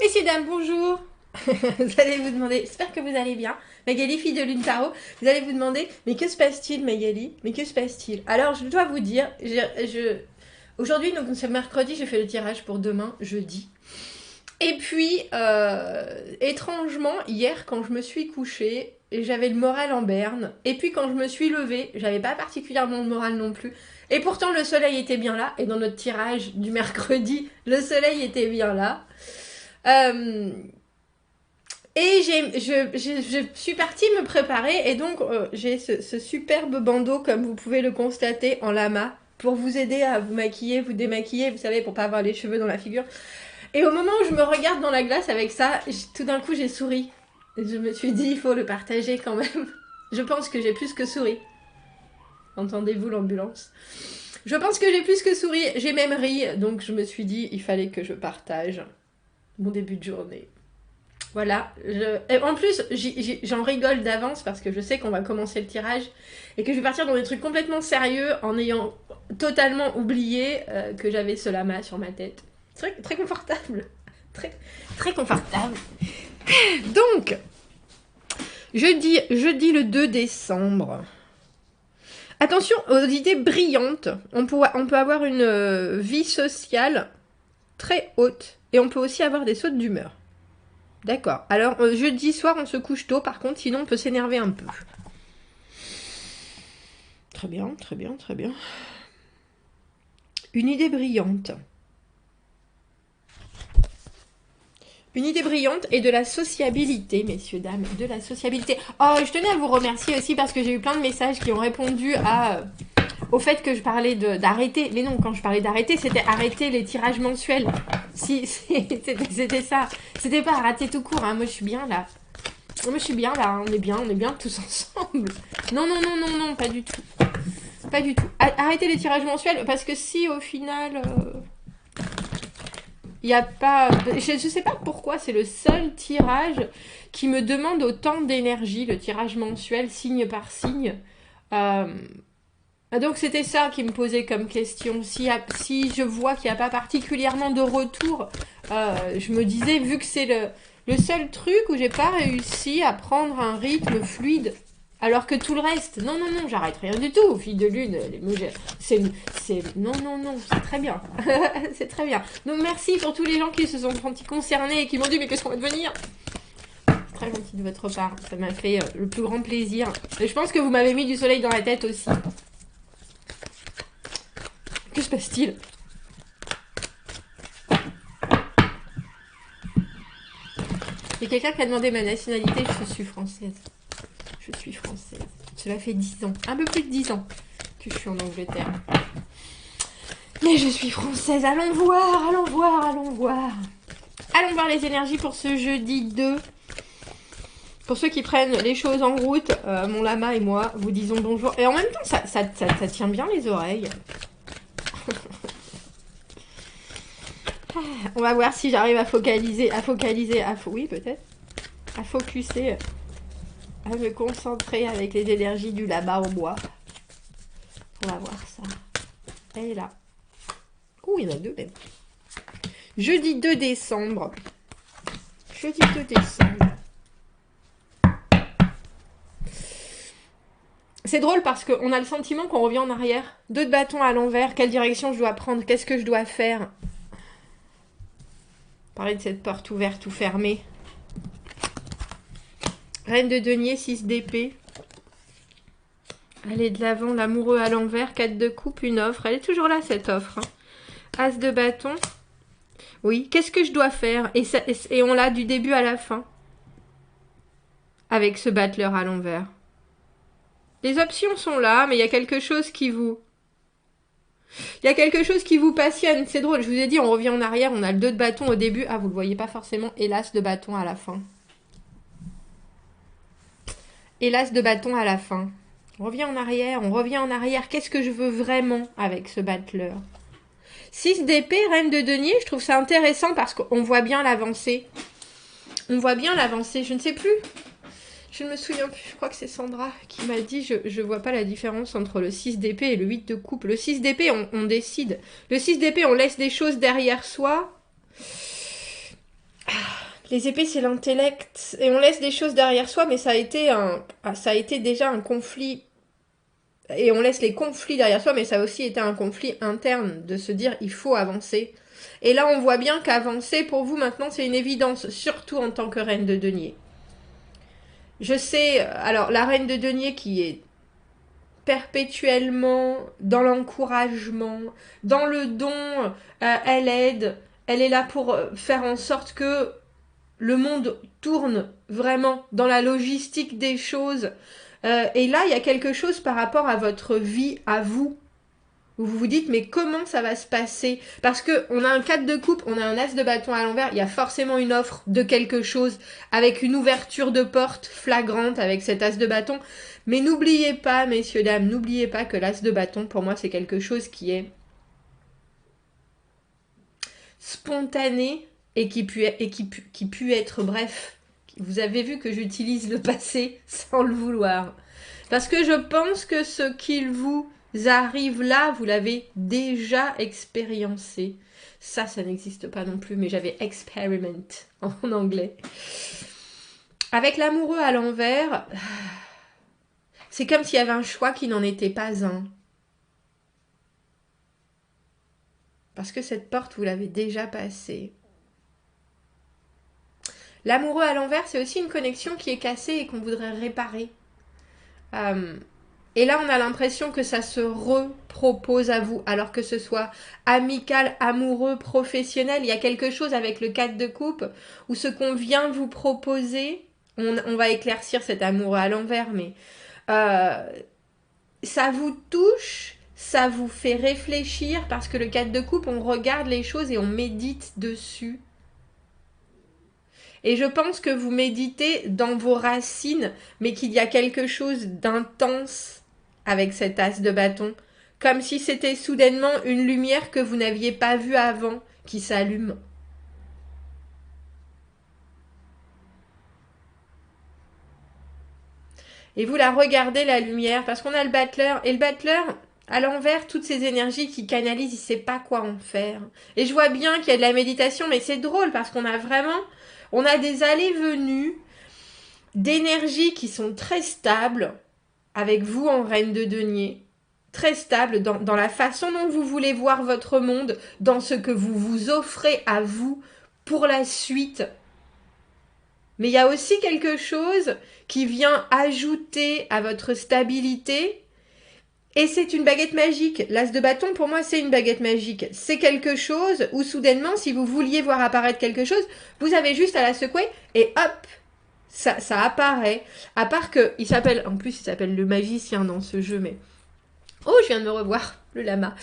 Messieurs, dames, bonjour. Vous allez vous demander, j'espère que vous allez bien. Magali, fille de Lune Tarot, vous allez vous demander, mais que se passe-t-il, Magali? Mais que se passe-t-il? Alors, je dois vous dire, aujourd'hui, donc c'est mercredi, j'ai fait le tirage pour demain, jeudi. Et puis, étrangement, hier, quand je me suis couchée, j'avais le moral en berne. Et puis, quand je me suis levée, j'avais pas particulièrement le moral non plus. Et pourtant, le soleil était bien là. Et dans notre tirage du mercredi, le soleil était bien là. Et je suis partie me préparer. Et donc, j'ai ce superbe bandeau, comme vous pouvez le constater, en lama, pour vous aider à vous maquiller, vous démaquiller, vous savez, pour pas avoir les cheveux dans la figure. Et au moment où je me regarde dans la glace avec ça, tout d'un coup j'ai souri. Je me suis dit, il faut le partager quand même. Je pense que j'ai plus que souri. Entendez-vous l'ambulance? Je pense que j'ai plus que souri, j'ai même ri, donc je me suis dit, il fallait que je partage mon début de journée. Voilà. Et en plus, j'en rigole d'avance parce que je sais qu'on va commencer le tirage et que je vais partir dans des trucs complètement sérieux en ayant totalement oublié que j'avais ce lama sur ma tête. Très, très confortable. Très, très confortable. Donc, jeudi le 2 décembre. Attention aux idées brillantes. On peut avoir une vie sociale très haute. Et on peut aussi avoir des sautes d'humeur. D'accord. Alors, jeudi soir, on se couche tôt. Par contre, sinon, on peut s'énerver un peu. Très bien, très bien, très bien. Une idée brillante. Une idée brillante et de la sociabilité, messieurs, dames, de la sociabilité. Oh, je tenais à vous remercier aussi parce que j'ai eu plein de messages qui ont répondu au fait que je parlais d'arrêter. Mais non, quand je parlais d'arrêter, c'était arrêter les tirages mensuels. Si, c'était ça. C'était pas arrêter tout court, hein. Moi, je suis bien là. Moi, je suis bien là. On est bien tous ensemble. Non, non, non, non, non, pas du tout. Pas du tout. Arrêter les tirages mensuels parce que si, au final... il n'y a pas... Je sais pas pourquoi, c'est le seul tirage qui me demande autant d'énergie, le tirage mensuel, signe par signe. Donc c'était ça qui me posait comme question. Si je vois qu'il n'y a pas particulièrement de retour, je me disais, vu que c'est le seul truc où j'ai pas réussi à prendre un rythme fluide, alors que tout le reste, non, non, non, j'arrête rien du tout, fille de lune, non, non, non, c'est très bien, c'est très bien. Donc merci pour tous les gens qui se sont sentis concernés et qui m'ont dit, mais qu'est-ce qu'on va devenir? C'est très gentil de votre part, ça m'a fait le plus grand plaisir. Et je pense que vous m'avez mis du soleil dans la tête aussi. Que se passe-t-il? Il y a quelqu'un qui a demandé ma nationalité, je suis française. Je suis française. Cela fait 10 ans, un peu plus de 10 ans que je suis en Angleterre. Mais je suis française, allons voir, allons voir, allons voir. Allons voir les énergies pour ce jeudi 2. Pour ceux qui prennent les choses en route, mon lama et moi vous disons bonjour. Et en même temps, ça tient bien les oreilles. On va voir si j'arrive à focaliser, oui peut-être, à focuser, à me concentrer avec les énergies du lama au bois. On va voir ça. Elle est là. Ouh, il y en a deux même. Jeudi 2 décembre. Jeudi 2 décembre. C'est drôle parce qu'on a le sentiment qu'on revient en arrière. 2 de bâton à l'envers. Quelle direction je dois prendre? Qu'est-ce que je dois faire? Parler de cette porte ouverte ou fermée. Reine de denier, 6 d'épée. Aller de l'avant, l'amoureux à l'envers, 4 de coupe, une offre. Elle est toujours là, cette offre. Hein. As de bâton. Oui, qu'est-ce que je dois faire? Et on l'a du début à la fin. Avec ce battleur à l'envers. Les options sont là, mais il y a quelque chose qui vous... Il y a quelque chose qui vous passionne. C'est drôle, je vous ai dit, on revient en arrière. On a le 2 de bâton au début. Ah, vous le voyez pas forcément. Et l'as de bâton à la fin. Et l'as de bâton à la fin. On revient en arrière, on revient en arrière. Qu'est-ce que je veux vraiment avec ce battleur? 6 d'épée, reine de denier. Je trouve ça intéressant parce qu'on voit bien l'avancée. On voit bien l'avancée. Je ne sais plus. Je ne me souviens plus. Je crois que c'est Sandra qui m'a dit je vois pas la différence entre le 6 d'épée et le 8 de coupe. Le 6 d'épée, on décide. Le 6 d'épée, on laisse des choses derrière soi. Les épées, c'est l'intellect. Et on laisse des choses derrière soi, mais ça a été déjà un conflit. Et on laisse les conflits derrière soi, mais ça a aussi été un conflit interne de se dire il faut avancer. Et là, on voit bien qu'avancer, pour vous, maintenant, c'est une évidence, surtout en tant que reine de denier. Je sais, alors, la reine de denier qui est perpétuellement dans l'encouragement, dans le don, elle aide, elle est là pour faire en sorte que le monde tourne vraiment dans la logistique des choses. Et là, il y a quelque chose par rapport à votre vie, à vous. Vous vous dites, mais comment ça va se passer? Parce qu'on a un 4 de coupe, on a un as de bâton à l'envers, il y a forcément une offre de quelque chose avec une ouverture de porte flagrante avec cet as de bâton. Mais n'oubliez pas, messieurs, dames, n'oubliez pas que l'as de bâton, pour moi, c'est quelque chose qui est spontané et qui peut être bref. Vous avez vu que j'utilise le passé sans le vouloir. Parce que je pense que ce qu'il vous arrive là, vous l'avez déjà expériencé. Ça n'existe pas non plus, mais j'avais experiment en anglais. Avec l'amoureux à l'envers, c'est comme s'il y avait un choix qui n'en était pas un. Parce que cette porte, vous l'avez déjà passée. L'amoureux à l'envers, c'est aussi une connexion qui est cassée et qu'on voudrait réparer. Et là, on a l'impression que ça se repropose à vous, alors que ce soit amical, amoureux, professionnel. Il y a quelque chose avec le 4 de coupe où ce qu'on vient vous proposer, on va éclaircir cet amoureux à l'envers, mais ça vous touche, ça vous fait réfléchir, parce que le 4 de coupe, on regarde les choses et on médite dessus. Et je pense que vous méditez dans vos racines, mais qu'il y a quelque chose d'intense avec cet as de bâton. Comme si c'était soudainement une lumière que vous n'aviez pas vue avant, qui s'allume. Et vous la regardez, la lumière, parce qu'on a le battleur. Et le battleur, à l'envers, toutes ces énergies qu'il canalise, il ne sait pas quoi en faire. Et je vois bien qu'il y a de la méditation, mais c'est drôle, parce qu'on a vraiment... On a des allées-venues d'énergie qui sont très stables, avec vous en reine de denier, très stable dans la façon dont vous voulez voir votre monde, dans ce que vous vous offrez à vous pour la suite. Mais il y a aussi quelque chose qui vient ajouter à votre stabilité, et c'est une baguette magique. L'as de bâton, pour moi, c'est une baguette magique. C'est quelque chose où, soudainement, si vous vouliez voir apparaître quelque chose, vous avez juste à la secouer, et hop, ça apparaît. À part que, en plus, il s'appelle le magicien dans ce jeu, mais... Oh, je viens de me revoir, le lama.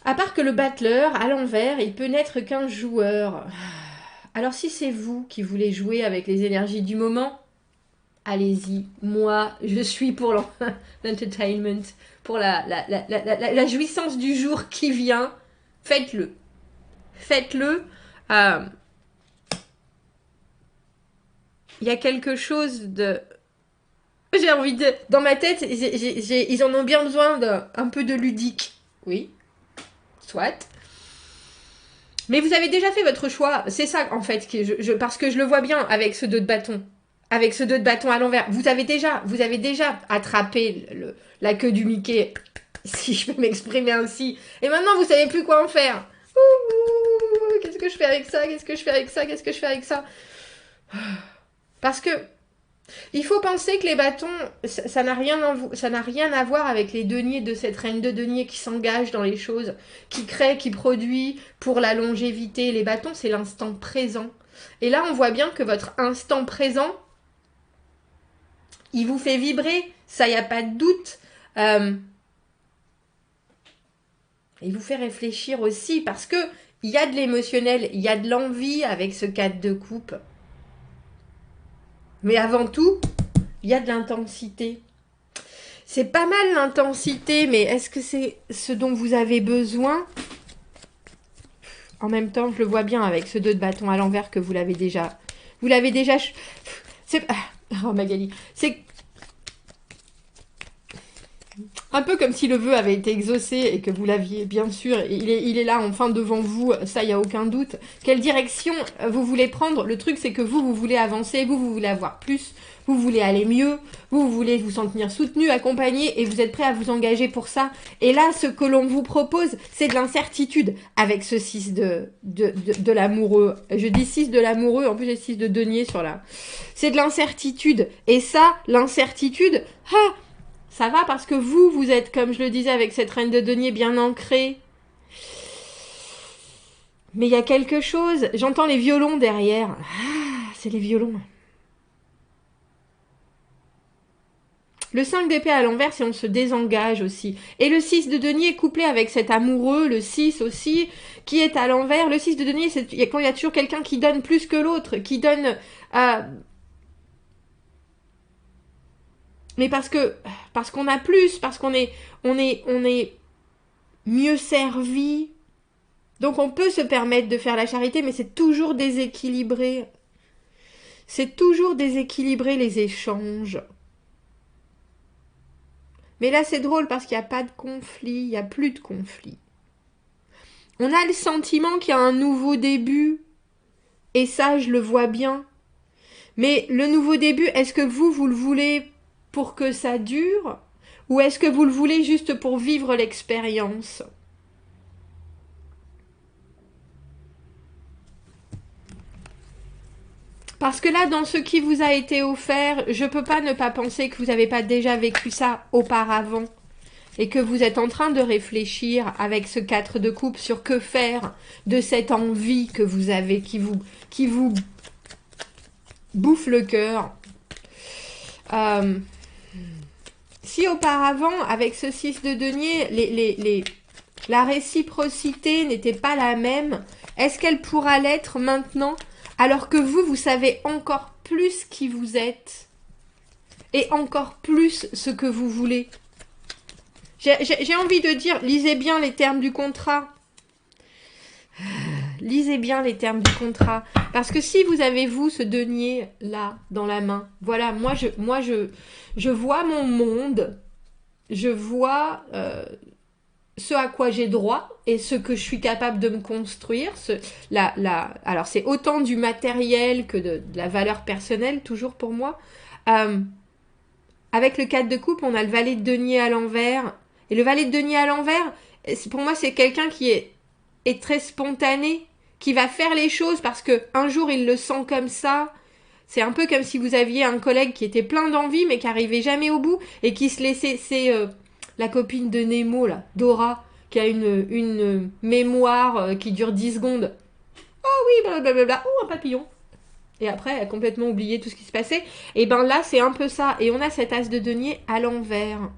À part que le battleur, à l'envers, il peut n'être qu'un joueur. Alors si c'est vous qui voulez jouer avec les énergies du moment, allez-y. Moi, je suis pour l'entertainment, pour la jouissance du jour qui vient. Faites-le. Faites-le. Il y a quelque chose de... J'ai envie de... Dans ma tête, ils en ont bien besoin d'un peu de ludique. Oui. Soit. Mais vous avez déjà fait votre choix. C'est ça, en fait, parce que je le vois bien avec ce 2 de bâton. Avec ce 2 de bâton à l'envers. Vous avez déjà attrapé la queue du Mickey, si je peux m'exprimer ainsi. Et maintenant, vous savez plus quoi en faire. Qu'est-ce que je fais avec ça? Qu'est-ce que je fais avec ça? Qu'est-ce que je fais avec ça? Parce que il faut penser que les bâtons, ça n'a rien à voir avec les deniers de cette reine de denier qui s'engage dans les choses, qui crée, qui produit pour la longévité. Les bâtons, c'est l'instant présent. Et là, on voit bien que votre instant présent, il vous fait vibrer, ça, il n'y a pas de doute. Il vous fait réfléchir aussi, parce que il y a de l'émotionnel, il y a de l'envie avec ce 4 de coupe. Mais avant tout, il y a de l'intensité. C'est pas mal l'intensité, mais est-ce que c'est ce dont vous avez besoin? En même temps, je le vois bien avec ce 2 de bâton à l'envers que vous l'avez déjà. Vous l'avez déjà... C'est... Oh Magali, c'est... Un peu comme si le vœu avait été exaucé et que vous l'aviez, bien sûr, il est là enfin devant vous, ça, il n'y a aucun doute. Quelle direction vous voulez prendre? Le truc, c'est que vous voulez avancer, vous voulez avoir plus, vous voulez aller mieux, vous voulez vous sentir soutenu, accompagné, et vous êtes prêt à vous engager pour ça. Et là, ce que l'on vous propose, c'est de l'incertitude avec ce 6 de l'amoureux. Je dis 6 de l'amoureux, en plus j'ai 6 de denier sur là. C'est de l'incertitude. Et ça, l'incertitude, ça va parce que vous êtes, comme je le disais avec cette reine de denier, bien ancrée. Mais il y a quelque chose, j'entends les violons derrière. C'est les violons. Le 5 d'épée à l'envers, c'est on se désengage aussi. Et le 6 de denier est couplé avec cet amoureux, le 6 aussi, qui est à l'envers. Le 6 de denier, c'est quand il y a toujours quelqu'un qui donne plus que l'autre, qui donne... mais parce qu'on a plus, parce qu'on est mieux servi. Donc on peut se permettre de faire la charité, mais c'est toujours déséquilibré. C'est toujours déséquilibré les échanges. Mais là c'est drôle parce qu'il n'y a pas de conflit, il n'y a plus de conflit. On a le sentiment qu'il y a un nouveau début, et ça je le vois bien. Mais le nouveau début, est-ce que vous le voulez pour que ça dure, ou est-ce que vous le voulez juste pour vivre l'expérience ? Parce que là, dans ce qui vous a été offert, je peux pas ne pas penser que vous n'avez pas déjà vécu ça auparavant. Et que vous êtes en train de réfléchir avec ce 4 de coupe sur que faire de cette envie que vous avez, qui vous bouffe le cœur. Si auparavant, avec ce 6 de denier, la réciprocité n'était pas la même, est-ce qu'elle pourra l'être maintenant, alors que vous savez encore plus qui vous êtes et encore plus ce que vous voulez? J'ai envie de dire, lisez bien les termes du contrat. Lisez bien les termes du contrat. Parce que si vous avez, vous, ce denier là, dans la main, voilà, moi je vois mon monde, je vois ce à quoi j'ai droit et ce que je suis capable de me construire. Alors, c'est autant du matériel que de la valeur personnelle, toujours pour moi. Avec le 4 de coupe, on a le valet de denier à l'envers. Et le valet de denier à l'envers, pour moi, c'est quelqu'un qui est très spontané, qui va faire les choses parce que un jour il le sent comme ça. C'est un peu comme si vous aviez un collègue qui était plein d'envie mais qui arrivait jamais au bout et qui se laissait... C'est la copine de Nemo, là, Dora, qui a une mémoire qui dure 10 secondes. Oh oui, blablabla. Oh, un papillon. Et après, elle a complètement oublié tout ce qui se passait. Et ben là, c'est un peu ça. Et on a cet as de denier à l'envers.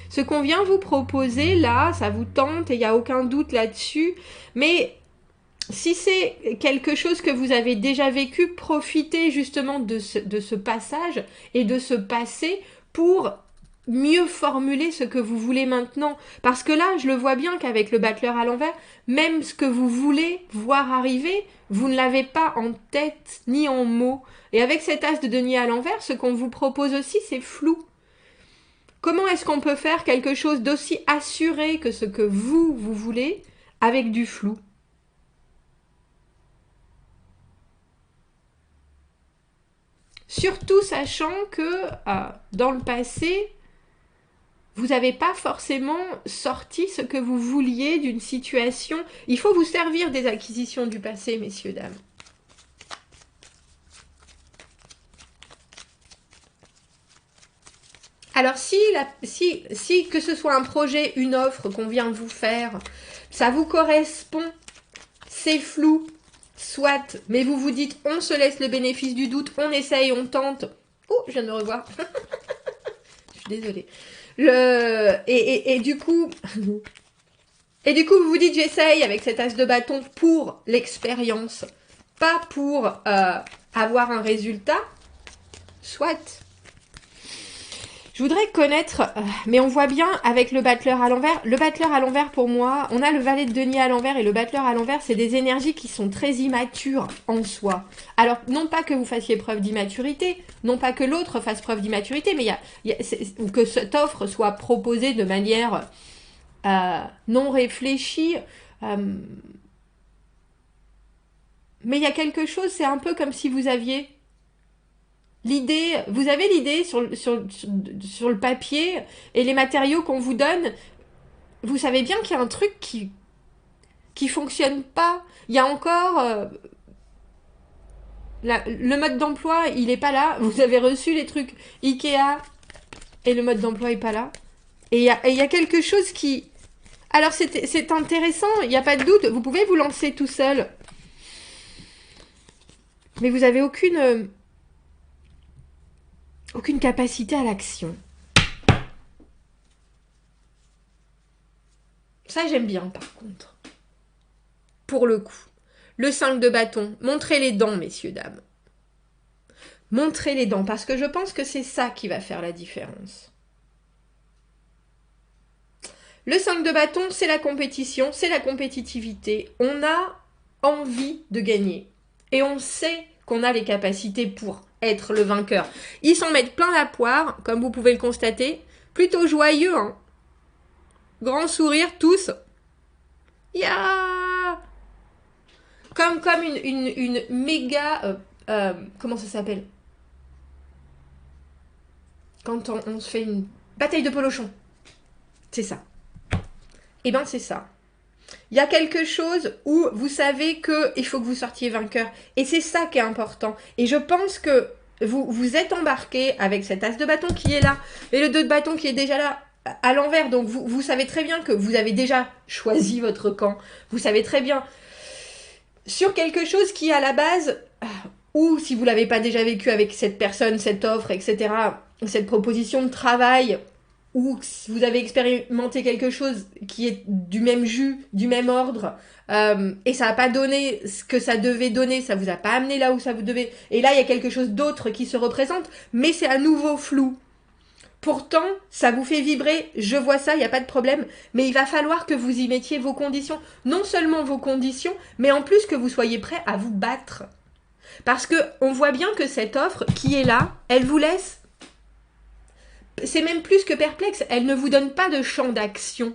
Ce qu'on vient vous proposer, là, ça vous tente et il n'y a aucun doute là-dessus. Mais si c'est quelque chose que vous avez déjà vécu, profitez justement de ce passage et de ce passé pour mieux formuler ce que vous voulez maintenant. Parce que là, je le vois bien qu'avec le battleur à l'envers, même ce que vous voulez voir arriver, vous ne l'avez pas en tête ni en mots. Et avec cet as de denier à l'envers, ce qu'on vous propose aussi, c'est flou. Comment est-ce qu'on peut faire quelque chose d'aussi assuré que ce que vous voulez avec du flou ? Surtout sachant que dans le passé, vous n'avez pas forcément sorti ce que vous vouliez d'une situation. Il faut vous servir des acquisitions du passé, messieurs, dames. Alors si que ce soit un projet, une offre qu'on vient vous faire, ça vous correspond, c'est flou, soit, mais vous vous dites, on se laisse le bénéfice du doute, on essaye, on tente. Oh, je viens de me revoir. Je suis désolée. Et du coup, vous vous dites, j'essaye avec cet as de bâton pour l'expérience, pas pour avoir un résultat, soit. Je Je voudrais connaître, mais on voit bien avec le battleur à l'envers. Le battleur à l'envers, pour moi, on a le valet de denier à l'envers et le battleur à l'envers, c'est des énergies qui sont très immatures en soi. Alors, non pas que vous fassiez preuve d'immaturité, non pas que l'autre fasse preuve d'immaturité, mais ou que cette offre soit proposée de manière non réfléchie. Mais il y a quelque chose, c'est un peu comme si vous aviez... L'idée, vous avez l'idée sur le papier et les matériaux qu'on vous donne, vous savez bien qu'il y a un truc qui fonctionne pas. Il y a encore... le mode d'emploi, il est pas là. Vous avez reçu les trucs Ikea et le mode d'emploi est pas là. Et il y a quelque chose qui... Alors c'est intéressant, il n'y a pas de doute, vous pouvez vous lancer tout seul. Mais vous avez aucune capacité à l'action. Ça, j'aime bien, par contre. Pour le coup. Le 5 de bâton. Montrez les dents, messieurs, dames. Montrez les dents, parce que je pense que c'est ça qui va faire la différence. Le 5 de bâton, c'est la compétition, c'est la compétitivité. On a envie de gagner. Et on sait qu'on a les capacités pour être le vainqueur. Ils s'en mettent plein la poire, comme vous pouvez le constater. Plutôt joyeux, hein. Grand sourire, tous. Yeah. Comme une méga... comment ça s'appelle? Quand on se fait une bataille de polochon. C'est ça. Eh ben, c'est ça. Il y a quelque chose où vous savez qu'il faut que vous sortiez vainqueur. Et c'est ça qui est important. Et je pense que vous êtes embarqué avec cet as de bâton qui est là. Et le 2 de bâton qui est déjà là à l'envers. Donc vous savez très bien que vous avez déjà choisi votre camp. Vous savez très bien. Sur quelque chose qui à la base, ou si vous ne l'avez pas déjà vécu avec cette personne, cette offre, etc., cette proposition de travail... ou si vous avez expérimenté quelque chose qui est du même jus, du même ordre, et ça n'a pas donné ce que ça devait donner, ça vous a pas amené là où ça vous devait, et là il y a quelque chose d'autre qui se représente, mais c'est à nouveau flou. Pourtant, ça vous fait vibrer, je vois ça, il n'y a pas de problème, mais il va falloir que vous y mettiez vos conditions, non seulement vos conditions, mais en plus que vous soyez prêt à vous battre. Parce que on voit bien que cette offre qui est là, elle vous laisse... C'est même plus que perplexe, elle ne vous donne pas de champ d'action.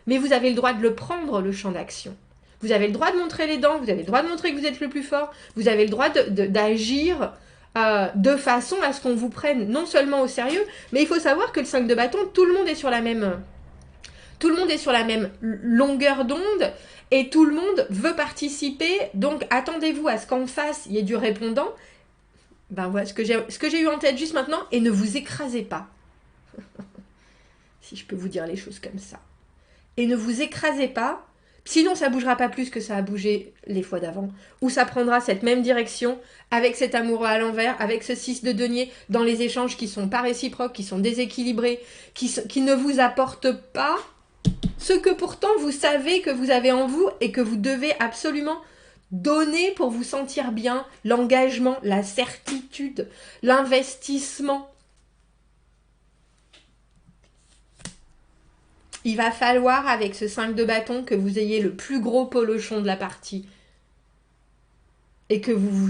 Mais vous avez le droit de le prendre, le champ d'action. Vous avez le droit de montrer les dents, vous avez le droit de montrer que vous êtes le plus fort, vous avez le droit d'agir de façon à ce qu'on vous prenne non seulement au sérieux, mais il faut savoir que le 5 de bâton, tout le monde est sur la même longueur d'onde et tout le monde veut participer. Donc attendez-vous à ce qu'en face, il y ait du répondant. Ben voilà ce que j'ai eu en tête juste maintenant, et ne vous écrasez pas. Si je peux vous dire les choses comme ça. Et ne vous écrasez pas, sinon ça bougera pas plus que ça a bougé les fois d'avant. Ou ça prendra cette même direction avec cet amoureux à l'envers, avec ce 6 de denier, dans les échanges qui sont pas réciproques, qui sont déséquilibrés, qui ne vous apportent pas ce que pourtant vous savez que vous avez en vous et que vous devez absolument donner pour vous sentir bien, l'engagement, la certitude, l'investissement. Il va falloir, avec ce 5 de bâton, que vous ayez le plus gros polochon de la partie. Et que vous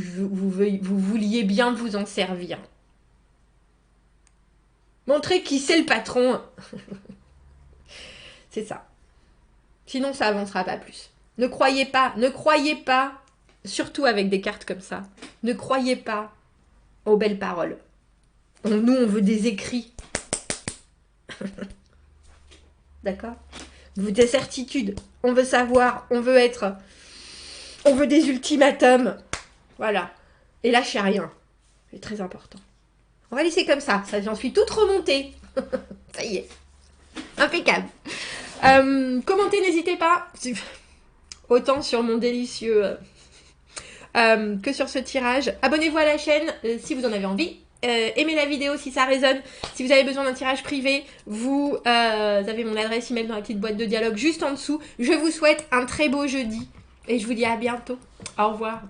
vouliez bien vous en servir. Montrez qui c'est le patron. C'est ça. Sinon, ça avancera pas plus. Ne croyez pas, surtout avec des cartes comme ça, ne croyez pas aux belles paroles. Nous, on veut des écrits. D'accord? On veut des certitudes. On veut savoir. On veut des ultimatums. Voilà. Et lâchez rien. C'est très important. On va laisser comme ça. J'en suis toute remontée. Ça y est. Impeccable. Commentez, n'hésitez pas. Autant sur mon délicieux que sur ce tirage. Abonnez-vous à la chaîne si vous en avez envie. Aimez la vidéo si ça résonne. Si vous avez besoin d'un tirage privé, vous avez mon adresse email dans la petite boîte de dialogue juste en dessous. Je vous souhaite un très beau jeudi et je vous dis à bientôt. Au revoir.